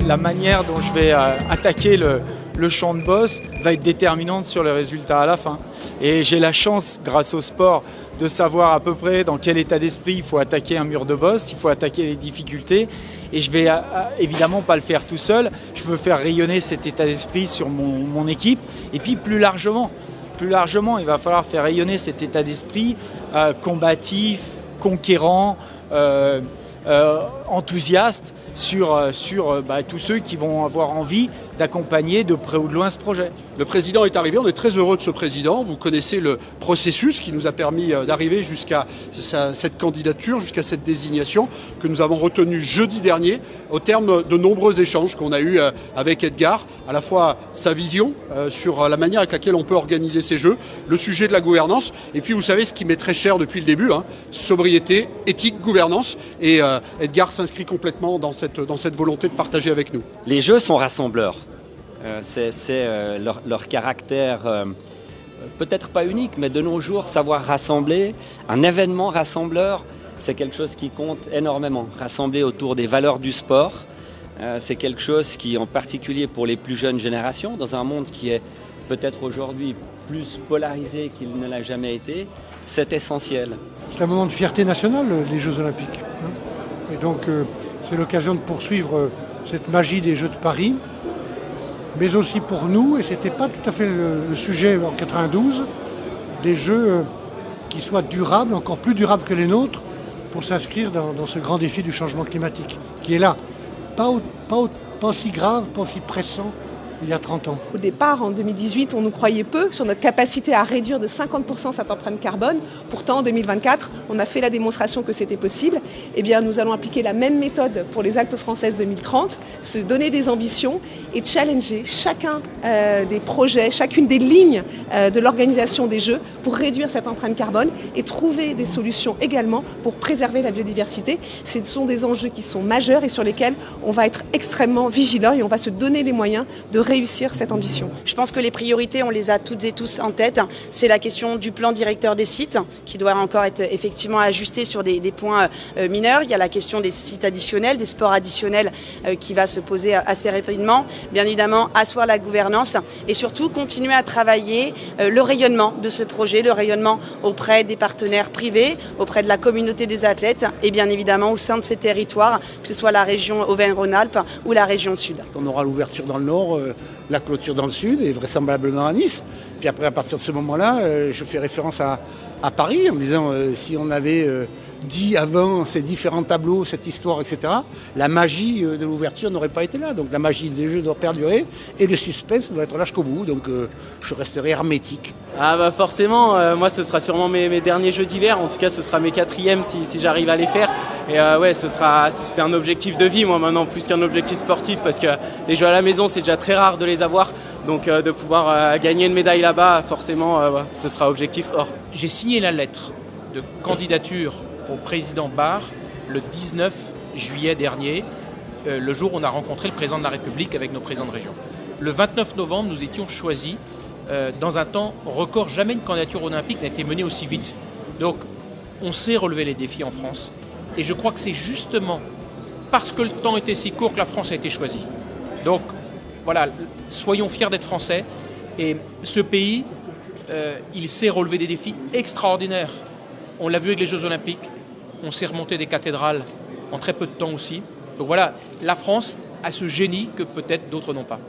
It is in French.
la manière dont je vais attaquer le champ de boss va être déterminante sur le résultat à la fin. Et j'ai la chance, grâce au sport, de savoir à peu près dans quel état d'esprit il faut attaquer un mur de boss, il faut attaquer les difficultés. Et je vais évidemment pas le faire tout seul. Je veux faire rayonner cet état d'esprit sur mon équipe. Et puis plus largement, il va falloir faire rayonner cet état d'esprit combatif, conquérant, enthousiaste sur tous ceux qui vont avoir envie d'accompagner de près ou de loin ce projet. Le président est arrivé, on est très heureux de ce président. Vous connaissez le processus qui nous a permis d'arriver jusqu'à cette candidature, jusqu'à cette désignation que nous avons retenue jeudi dernier au terme de nombreux échanges qu'on a eus avec Edgar, à la fois sa vision sur la manière avec laquelle on peut organiser ces jeux, le sujet de la gouvernance, et puis vous savez ce qui m'est très cher depuis le début, sobriété, éthique, gouvernance, et Edgar s'inscrit complètement dans cette volonté de partager avec nous. Les jeux sont rassembleurs. C'est leur caractère, peut-être pas unique, mais de nos jours, savoir rassembler. Un événement rassembleur, c'est quelque chose qui compte énormément. Rassembler autour des valeurs du sport, c'est quelque chose qui, en particulier pour les plus jeunes générations, dans un monde qui est peut-être aujourd'hui plus polarisé qu'il ne l'a jamais été, c'est essentiel. C'est un moment de fierté nationale, les Jeux Olympiques. Et donc, c'est l'occasion de poursuivre cette magie des Jeux de Paris. Mais aussi pour nous, et ce n'était pas tout à fait le sujet en 92, des jeux qui soient durables, encore plus durables que les nôtres, pour s'inscrire dans ce grand défi du changement climatique, qui est là, pas aussi grave, pas aussi pressant il y a 30 ans. Au départ, en 2018, on nous croyait peu sur notre capacité à réduire de 50% cette empreinte carbone. Pourtant, en 2024, on a fait la démonstration que c'était possible. Eh bien, nous allons appliquer la même méthode pour les Alpes françaises 2030, se donner des ambitions et challenger chacun des projets, chacune des lignes de l'organisation des Jeux pour réduire cette empreinte carbone et trouver des solutions également pour préserver la biodiversité. Ce sont des enjeux qui sont majeurs et sur lesquels on va être extrêmement vigilants et on va se donner les moyens de réussir cette ambition. Je pense que les priorités, on les a toutes et tous en tête. C'est la question du plan directeur des sites qui doit encore être effectivement ajusté sur des points mineurs. Il y a la question des sites additionnels, des sports additionnels qui va se poser assez rapidement. Bien évidemment, asseoir la gouvernance et surtout continuer à travailler le rayonnement de ce projet, le rayonnement auprès des partenaires privés, auprès de la communauté des athlètes et bien évidemment au sein de ces territoires, que ce soit la région Auvergne-Rhône-Alpes ou la région Sud. On aura l'ouverture dans le Nord, la clôture dans le Sud et vraisemblablement à Nice. Puis après, à partir de ce moment-là, je fais référence à Paris en disant si on avait dit avant ces différents tableaux, cette histoire, etc., la magie de l'ouverture n'aurait pas été là. Donc la magie des Jeux doit perdurer et le suspense doit être là jusqu'au bout. Donc je resterai hermétique. Ah bah forcément, moi ce sera sûrement mes derniers Jeux d'hiver. En tout cas, ce sera mes 4e si j'arrive à les faire. Et ouais, c'est un objectif de vie, moi maintenant, plus qu'un objectif sportif, parce que les Jeux à la maison, c'est déjà très rare de les avoir. Donc de pouvoir gagner une médaille là-bas, forcément, ce sera objectif hors. J'ai signé la lettre de candidature au président Barre le 19 juillet dernier, le jour où on a rencontré le président de la République avec nos présidents de région. Le 29 novembre, nous étions choisis dans un temps record. Jamais une candidature olympique n'a été menée aussi vite. Donc, on sait relever les défis en France. Et je crois que c'est justement parce que le temps était si court que la France a été choisie. Donc, voilà, soyons fiers d'être Français. Et ce pays, il sait relever des défis extraordinaires. On l'a vu avec les Jeux Olympiques. On sait remonter des cathédrales en très peu de temps aussi. Donc voilà, la France a ce génie que peut-être d'autres n'ont pas.